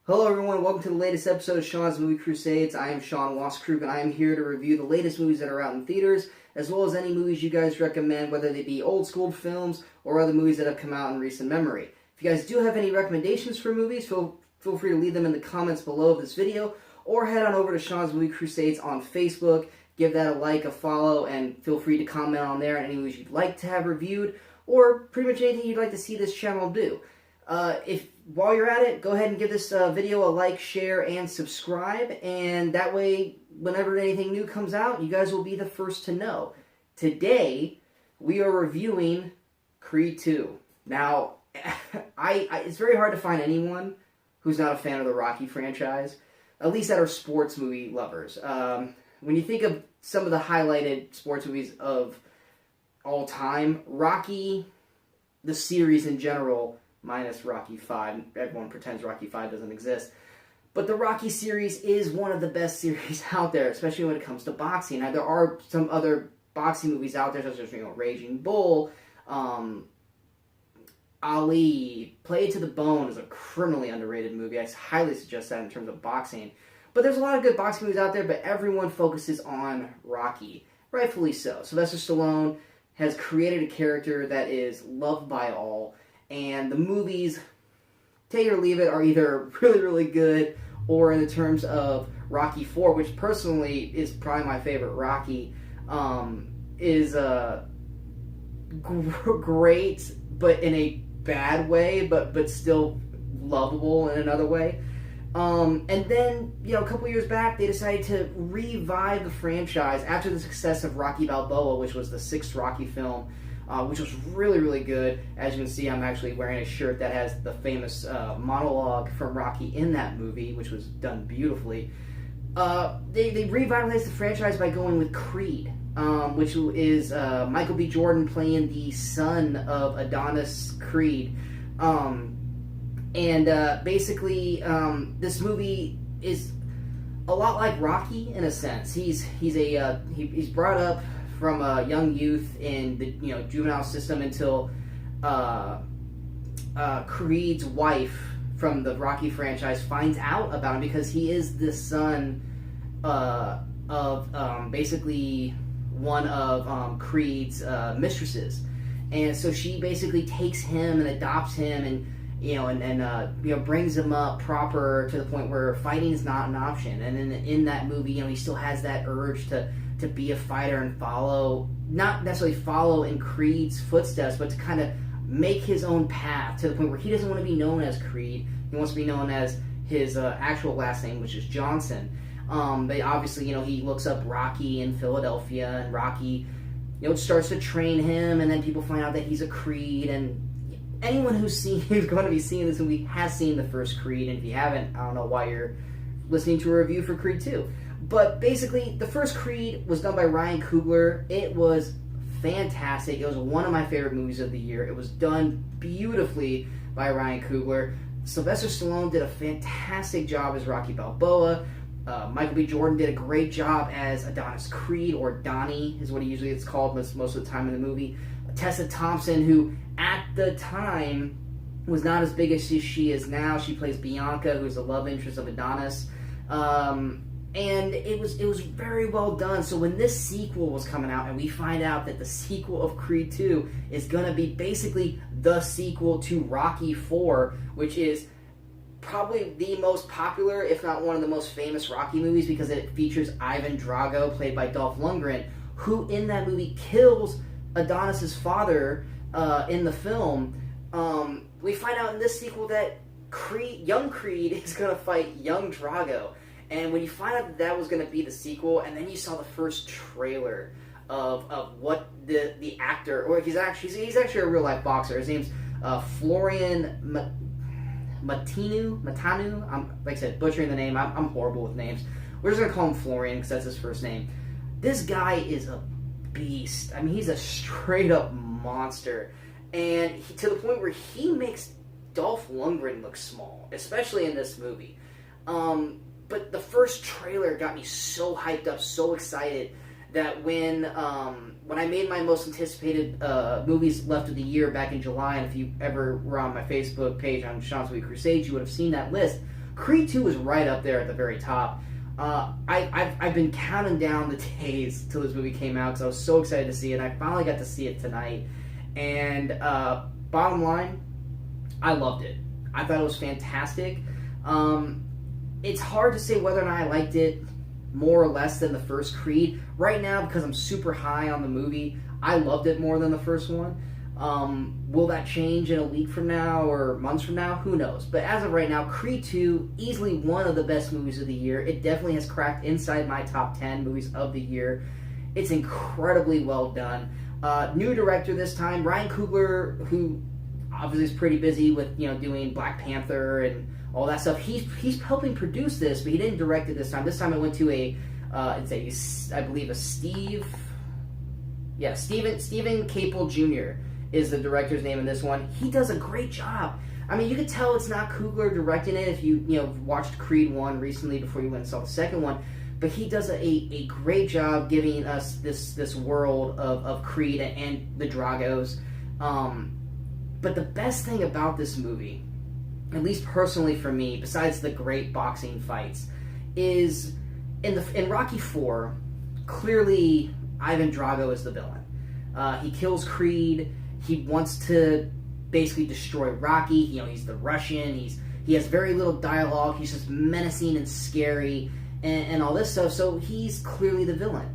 Hello everyone, welcome to the latest episode of Sean's Movie Crusades. I am Sean Waskrug and I am here to review the latest movies that are out in theaters, as well as any movies you guys recommend, whether they be old school films or other movies that have come out in recent memory. If you guys do have any recommendations for movies, feel free to leave them in the comments below of this video, or head on over to Sean's Movie Crusades on Facebook, give that a like, a follow, and feel free to comment on there on any movies you'd like to have reviewed, or pretty much anything you'd like to see this channel do. While you're at it, go ahead and give this video a like, share, and subscribe, and that way, whenever anything new comes out, you guys will be the first to know. Today, we are reviewing Creed 2. Now, it's very hard to find anyone who's not a fan of the Rocky franchise, at least that are sports movie lovers. When you think of some of the highlighted sports movies of all time, Rocky, the series in general, minus Rocky 5. Everyone pretends Rocky 5 doesn't exist. But the Rocky series is one of the best series out there, especially when it comes to boxing. Now, there are some other boxing movies out there, such as Raging Bull, Ali. Play to the Bone is a criminally underrated movie. I highly suggest that in terms of boxing. But there's a lot of good boxing movies out there, but everyone focuses on Rocky. Rightfully so. Sylvester Stallone has created a character that is loved by all. And the movies, take it or leave it, are either really, really good, or in the terms of Rocky 4, which personally is probably my favorite Rocky, is great, but in a bad way, but still lovable in another way. And then, a couple years back, they decided to revive the franchise after the success of Rocky Balboa, which was the sixth Rocky film, which was really, really good. As you can see, I'm actually wearing a shirt that has the famous monologue from Rocky in that movie, which was done beautifully. They revitalized the franchise by going with Creed, which is Michael B. Jordan playing the son of Adonis Creed. Basically, this movie is a lot like Rocky in a sense. He's brought up from a young youth in the juvenile system until Creed's wife from the Rocky franchise finds out about him, because he is the son of basically one of Creed's mistresses, and so she basically takes him and adopts him and brings him up proper to the point where fighting is not an option. And then in that movie, he still has that urge to be a fighter and not necessarily follow in Creed's footsteps, but to kind of make his own path to the point where he doesn't want to be known as Creed. He wants to be known as his actual last name, which is Johnson. But obviously, he looks up Rocky in Philadelphia, and Rocky, starts to train him, and then people find out that he's a Creed, and anyone who's going to be seeing this movie has seen the first Creed, and if you haven't, I don't know why you're listening to a review for Creed 2. But basically, the first Creed was done by Ryan Coogler. It was fantastic. It was one of my favorite movies of the year. It was done beautifully by Ryan Coogler. Sylvester Stallone did a fantastic job as Rocky Balboa. Michael B. Jordan did a great job as Adonis Creed, or Donnie is what he usually is called most of the time in the movie. Tessa Thompson, who at the time was not as big as she is now. She plays Bianca, who's the love interest of Adonis. And it was very well done. So when this sequel was coming out, and we find out that the sequel of Creed 2 is going to be basically the sequel to Rocky 4, which is probably the most popular, if not one of the most famous Rocky movies, because it features Ivan Drago, played by Dolph Lundgren, who in that movie kills Adonis's father in the film. We find out in this sequel that young Creed is going to fight young Drago. And when you find out that was going to be the sequel, and then you saw the first trailer of what the actor, or he's actually a real life boxer. His name's Florian Matanu. I'm, like I said, butchering the name. I'm horrible with names. We're just going to call him Florian because that's his first name. This guy is a beast. I mean, he's a straight up monster, and to the point where he makes Dolph Lundgren look small, especially in this movie. But the first trailer got me so hyped up, so excited, that when I made my most anticipated movies left of the year back in July, and if you ever were on my Facebook page on Sean's Movie Crusades, you would have seen that list. Creed 2 is right up there at the very top. I've been counting down the days till this movie came out because I was so excited to see it. And I finally got to see it tonight. And bottom line, I loved it. I thought it was fantastic. It's hard to say whether or not I liked it more or less than the first Creed. Right now, because I'm super high on the movie, I loved it more than the first one. Will that change in a week from now or months from now? Who knows? But as of right now, Creed 2, easily one of the best movies of the year. It definitely has cracked inside my top 10 movies of the year. It's incredibly well done. New director this time, Ryan Coogler, who obviously is pretty busy with doing Black Panther and all that stuff. He's helping produce this, but he didn't direct it this time. This time it went to I believe a Stephen Capel Jr. is the director's name in this one. He does a great job. I mean, you could tell it's not Coogler directing it if you watched Creed 1 recently before you went and saw the second one. But he does a great job giving us this world of Creed and the Dragos. But the best thing about this movie, at least personally for me, besides the great boxing fights, is in Rocky IV, clearly Ivan Drago is the villain. He kills Creed. He wants to basically destroy Rocky. He's the Russian. He has very little dialogue. He's just menacing and scary and all this stuff. So he's clearly the villain.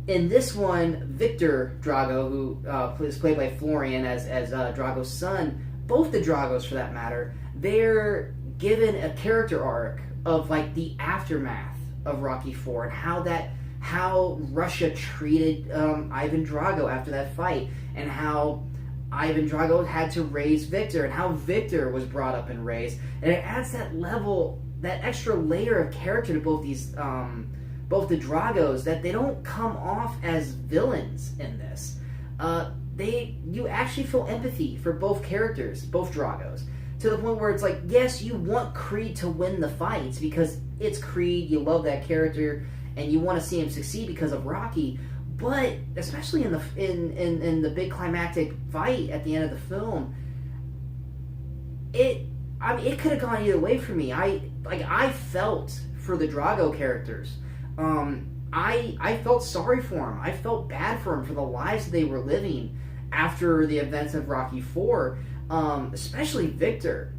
In this one, Victor Drago, who is played by Florian as Drago's son, both the Dragos for that matter, they're given a character arc of like the aftermath of Rocky IV and how Russia treated Ivan Drago after that fight, and how Ivan Drago had to raise Victor, and how Victor was brought up and raised, and it adds that extra layer of character to both these, both the Dragos, that they don't come off as villains in this. You actually feel empathy for both characters, both Dragos, to the point where it's like, yes, you want Creed to win the fights because it's Creed, you love that character, and you want to see him succeed because of Rocky. But especially in the big climactic fight at the end of the film, it could have gone either way for me. I felt for the Drago characters. I felt sorry for him. I felt bad for him for the lives that they were living after the events of Rocky IV. Especially Victor.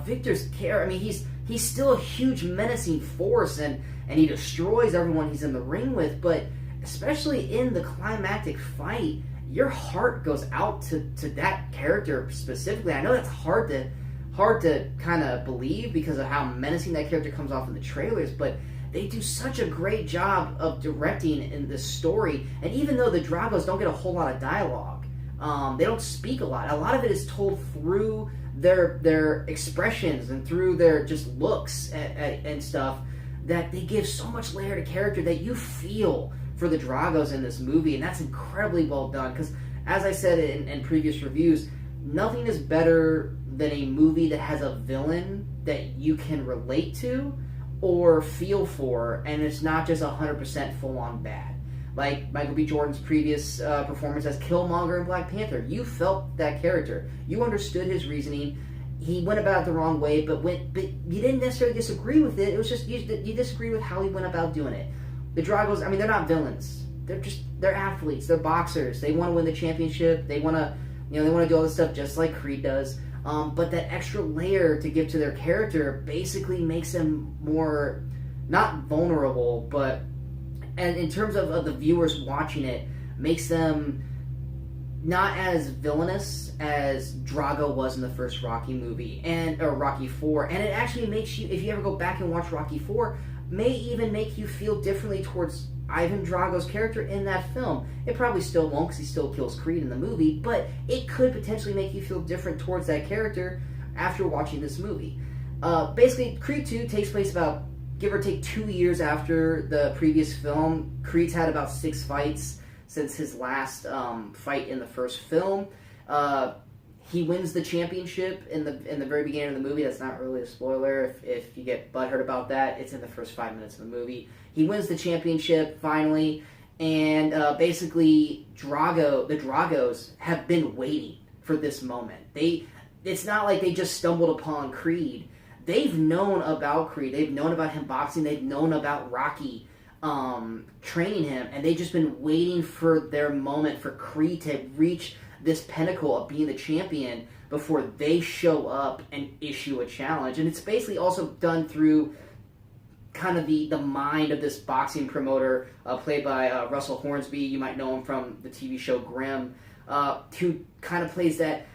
Victor's care. I mean, he's still a huge menacing force, and he destroys everyone he's in the ring with. But especially in the climactic fight, your heart goes out to that character specifically. I know that's hard to kind of believe because of how menacing that character comes off in the trailers, but they do such a great job of directing in this story. And even though the Dragos don't get a whole lot of dialogue, they don't speak a lot. A lot of it is told through their expressions and through their just looks and stuff, that they give so much layer to character that you feel for the Dragos in this movie, and that's incredibly well done. Because, as I said in previous reviews, nothing is better than a movie that has a villain that you can relate to or feel for, and it's not just 100% full-on bad. Like Michael B. Jordan's previous performance as Killmonger in Black Panther. You felt that character. You understood his reasoning. He went about it the wrong way, but you didn't necessarily disagree with it. It was just you disagree with how he went about doing it. The Dragos, I mean, they're not villains. They're athletes. They're boxers. They want to win the championship. They want to do all this stuff just like Creed does. But that extra layer to give to their character basically makes them more, not vulnerable, but, and in terms of the viewers watching it, makes them not as villainous as Drago was in the first Rocky movie, or Rocky IV. And it actually makes you, if you ever go back and watch Rocky IV, may even make you feel differently towards Ivan Drago's character in that film. It probably still won't, because he still kills Creed in the movie, but it could potentially make you feel different towards that character after watching this movie. Basically, Creed 2 takes place about, give or take, 2 years after the previous film. Creed's had about 6 fights since his last fight in the first film. He wins the championship in the very beginning of the movie. That's not really a spoiler. If you get butthurt about that, it's in the first 5 minutes of the movie. He wins the championship finally, and basically the Dragos have been waiting for this moment. It's not like they just stumbled upon Creed. they've known about Creed. They've known about him boxing. They've known about Rocky training him, and they've just been waiting for their moment for Creed to reach this pinnacle of being the champion before they show up and issue a challenge. And it's basically also done through kind of the mind of this boxing promoter played by Russell Hornsby. You might know him from the TV show Grimm, who kind of plays that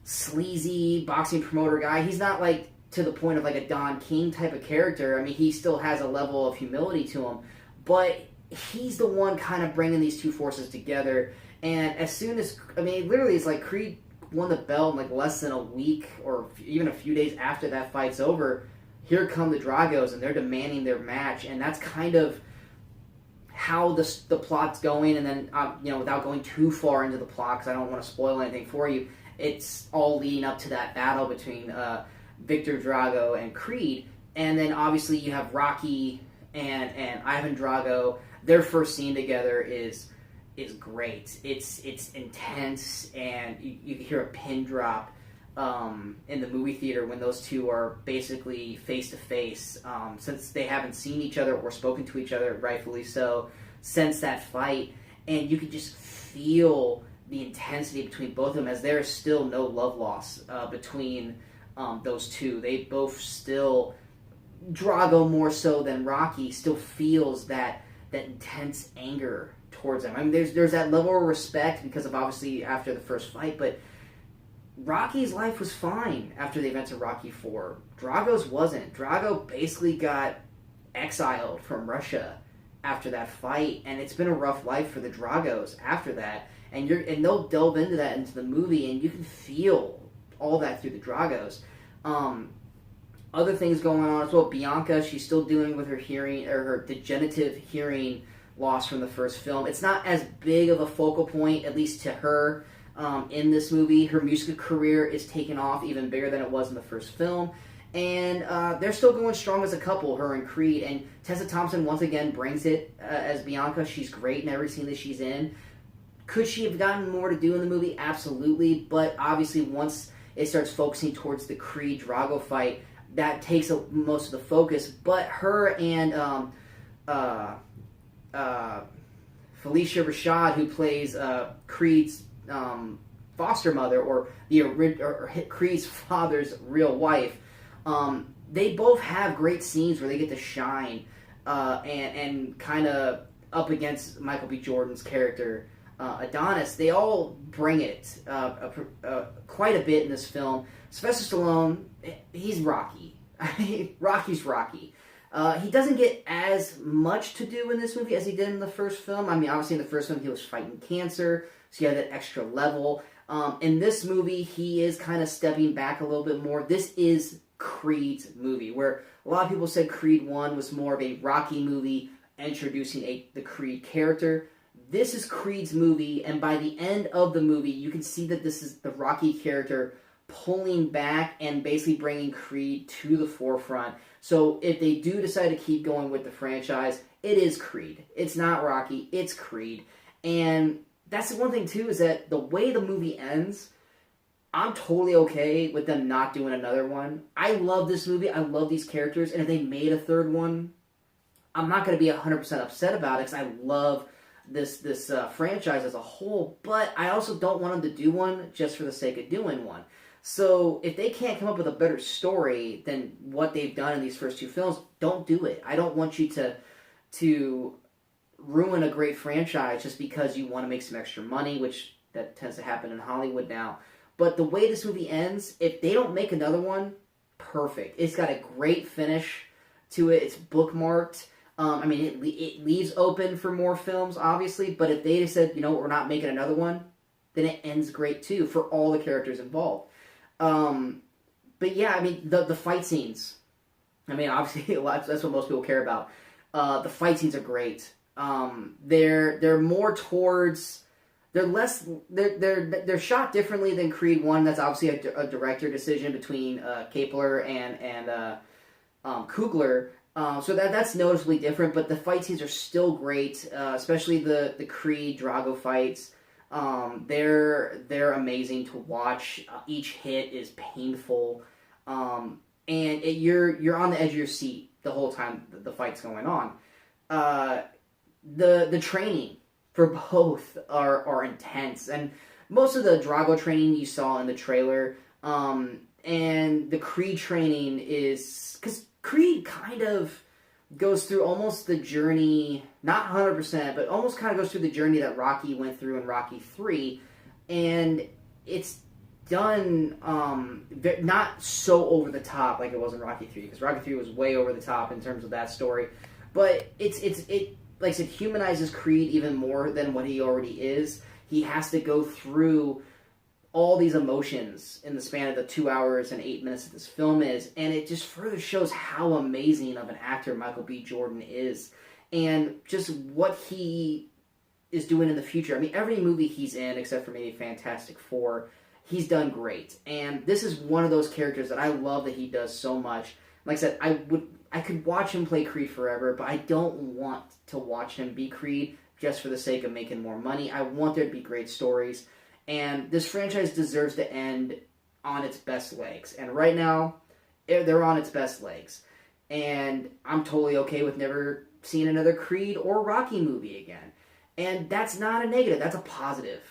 sleazy boxing promoter guy. He's not like to the point of like a Don King type of character. I mean, he still has a level of humility to him, but he's the one kind of bringing these two forces together. And as soon as, I mean, literally it's like Creed won the belt in like less than a week or even a few days after that fight's over. Here come the Dragos, and they're demanding their match, and that's kind of how the plot's going. And then, without going too far into the plot, because I don't want to spoil anything for you, it's all leading up to that battle between Victor Drago and Creed. And then obviously you have Rocky and Ivan Drago. Their first scene together is great. It's intense, and you hear a pin drop in the movie theater when those two are basically face to face, since they haven't seen each other or spoken to each other, rightfully so, since that fight. And you could just feel the intensity between both of them, as there is still no love lost between those two. They both still, Drago more so than Rocky, still feels that intense anger towards him. I mean, there's that level of respect because of obviously after the first fight, but Rocky's life was fine after the events of Rocky IV. Drago's wasn't. Drago basically got exiled from Russia after that fight, and it's been a rough life for the Dragos after that. And they'll delve into that into the movie, and you can feel all that through the Dragos. Other things going on as well. Bianca, she's still dealing with her hearing, or her degenerative hearing loss from the first film. It's not as big of a focal point, at least to her, in this movie. Her music career is taken off even bigger than it was in the first film. And they're still going strong as a couple, her and Creed. And Tessa Thompson once again brings it as Bianca. She's great in every scene that she's in. Could she have gotten more to do in the movie? Absolutely. But obviously once it starts focusing towards the Creed-Drago fight, that takes most of the focus. But her and Felicia Rashad, who plays Creed's foster mother, or Creed's father's real wife, they both have great scenes where they get to shine and kind of up against Michael B. Jordan's character, Adonis. They all bring it quite a bit in this film. Sylvester Stallone, he's Rocky. Rocky's Rocky. He doesn't get as much to do in this movie as he did in the first film. I mean, obviously in the first film he was fighting cancer, so he had that extra level. In this movie, he is kind of stepping back a little bit more. This is Creed's movie, where a lot of people said Creed 1 was more of a Rocky movie introducing the Creed character. This is Creed's movie, and by the end of the movie, you can see that this is the Rocky character pulling back and basically bringing Creed to the forefront. So if they do decide to keep going with the franchise, it is Creed. It's not Rocky, it's Creed. And that's the one thing too, is that the way the movie ends, I'm totally okay with them not doing another one. I love this movie, I love these characters, and if they made a third one, I'm not going to be 100% upset about it, because I love this franchise as a whole, but I also don't want them to do one just for the sake of doing one. So if they can't come up with a better story than what they've done in these first two films, don't do it. I don't want you to ruin a great franchise just because you want to make some extra money, which that tends to happen in Hollywood now. But the way this movie ends, if they don't make another one, perfect. It's got a great finish to it. It's bookmarked. I mean, it leaves open for more films, obviously, but if they said, we're not making another one, then it ends great too for all the characters involved. But yeah, I mean, the fight scenes, I mean, obviously that's what most people care about. The fight scenes are great. They're more towards, they're shot differently than Creed 1. That's obviously a director decision between Kapler and Coogler. So that's noticeably different, but the fight scenes are still great, especially the Creed Drago fights. They're amazing to watch. Each hit is painful. and you're on the edge of your seat the whole time the fight's going on. The training for both are intense, and most of the Drago training you saw in the trailer, and the Creed training is because Creed kind of goes through almost the journey, not 100%, but almost kind of goes through the journey that Rocky went through in Rocky 3, and it's done not so over the top like it was in Rocky 3, because Rocky 3 was way over the top in terms of that story, but it like I said, humanizes Creed even more than what he already is. He has to go through all these emotions in the span of the 2 hours and 8 minutes that this film is, and it just further shows how amazing of an actor Michael B. Jordan is, and just what he is doing in the future. I mean, every movie he's in, except for maybe Fantastic Four, he's done great, and this is one of those characters that I love that he does so much. Like I said, I could watch him play Creed forever, but I don't want to watch him be Creed just for the sake of making more money. I want there to be great stories. And this franchise deserves to end on its best legs. And right now, they're on its best legs. And I'm totally okay with never seeing another Creed or Rocky movie again. And that's not a negative, that's a positive.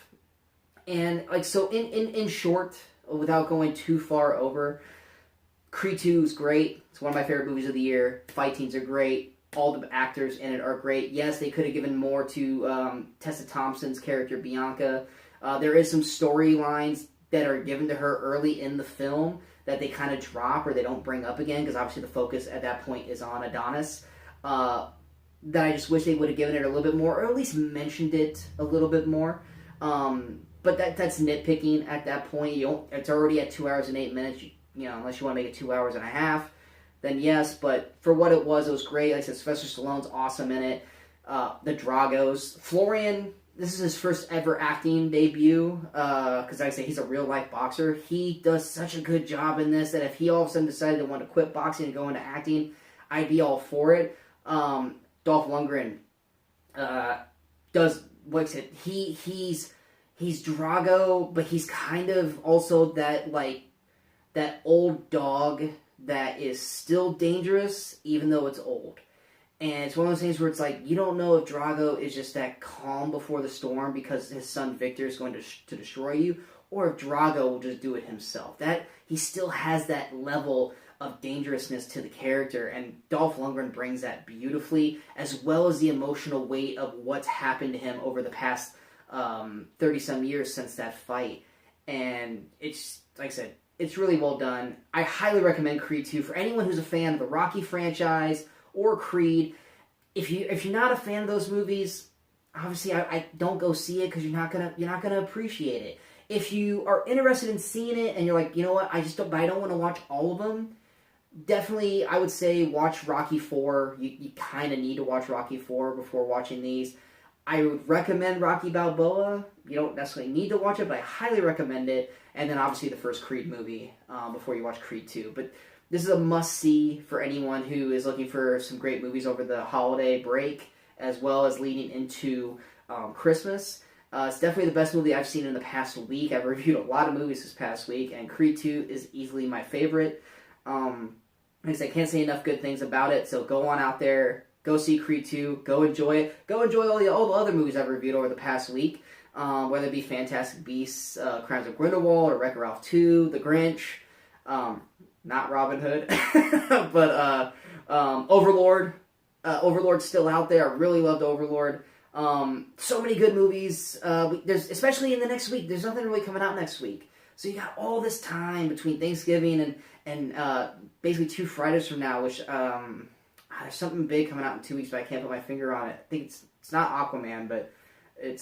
And like, so in short, without going too far over, Creed 2 is great. It's one of my favorite movies of the year. Fight scenes are great. All the actors in it are great. Yes, they could have given more to Tessa Thompson's character, Bianca. There is some storylines that are given to her early in the film that they kind of drop or they don't bring up again, because obviously the focus at that point is on Adonis. That I just wish they would have given it a little bit more, or at least mentioned it a little bit more. But that's nitpicking at that point. It's already at 2 hours and 8 minutes. Unless you want to make it 2 hours and a half, then yes. But for what it was great. Like I said, Sylvester Stallone's awesome in it. The Dragos. Florian, this is his first ever acting debut, because like I say, he's a real-life boxer. He does such a good job in this that if he all of a sudden decided to want to quit boxing and go into acting, I'd be all for it. Dolph Lundgren does, like I said, he's Drago, but he's kind of also that old dog that is still dangerous, even though it's old. And it's one of those things where it's like, you don't know if Drago is just that calm before the storm because his son Victor is going to destroy you, or if Drago will just do it himself. That he still has that level of dangerousness to the character, and Dolph Lundgren brings that beautifully, as well as the emotional weight of what's happened to him over the past 30-some years since that fight. And it's, like I said, it's really well done. I highly recommend Creed 2 for anyone who's a fan of the Rocky franchise or Creed. If you're not a fan of those movies, obviously I don't go see it, because you're not gonna appreciate it. If you are interested in seeing it and you're like, you know what, I don't want to watch all of them, definitely I would say watch Rocky 4. You kind of need to watch Rocky 4 before watching these. I would recommend Rocky Balboa. You don't necessarily need to watch it, but I highly recommend it. And then obviously the first Creed movie before you watch Creed 2. But this is a must-see for anyone who is looking for some great movies over the holiday break, as well as leading into Christmas. It's definitely the best movie I've seen in the past week. I've reviewed a lot of movies this past week, and Creed 2 is easily my favorite. Because I can't say enough good things about it, so go on out there. Go see Creed 2. Go enjoy it. Go enjoy all the other movies I've reviewed over the past week. Whether it be Fantastic Beasts, Crimes of Grindelwald, or Wreck-It Ralph 2, The Grinch, not Robin Hood, but Overlord. Overlord's still out there. I really loved Overlord. So many good movies. There's, especially in the next week. There's nothing really coming out next week. So you got all this time between Thanksgiving and basically 2 Fridays from now, which... there's something big coming out in 2 weeks, but I can't put my finger on it. I think it's not Aquaman, but I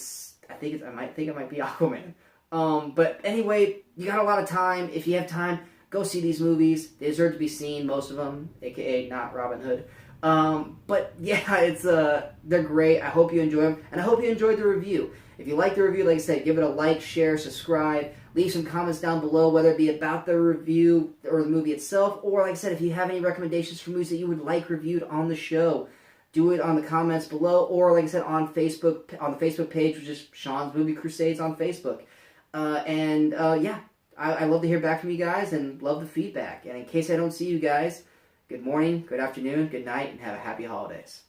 might think it might be Aquaman. But anyway, you got a lot of time. If you have time, go see these movies. They deserve to be seen, most of them, aka not Robin Hood. But yeah, they're great. I hope you enjoy them, and I hope you enjoyed the review. If you like the review, like I said, give it a like, share, subscribe. Leave some comments down below, whether it be about the review or the movie itself, or like I said, if you have any recommendations for movies that you would like reviewed on the show, do it on the comments below, or like I said, on Facebook, on the Facebook page, which is Sean's Movie Crusades on Facebook. Yeah, I love to hear back from you guys and love the feedback. And in case I don't see you guys, good morning, good afternoon, good night, and have a happy holidays.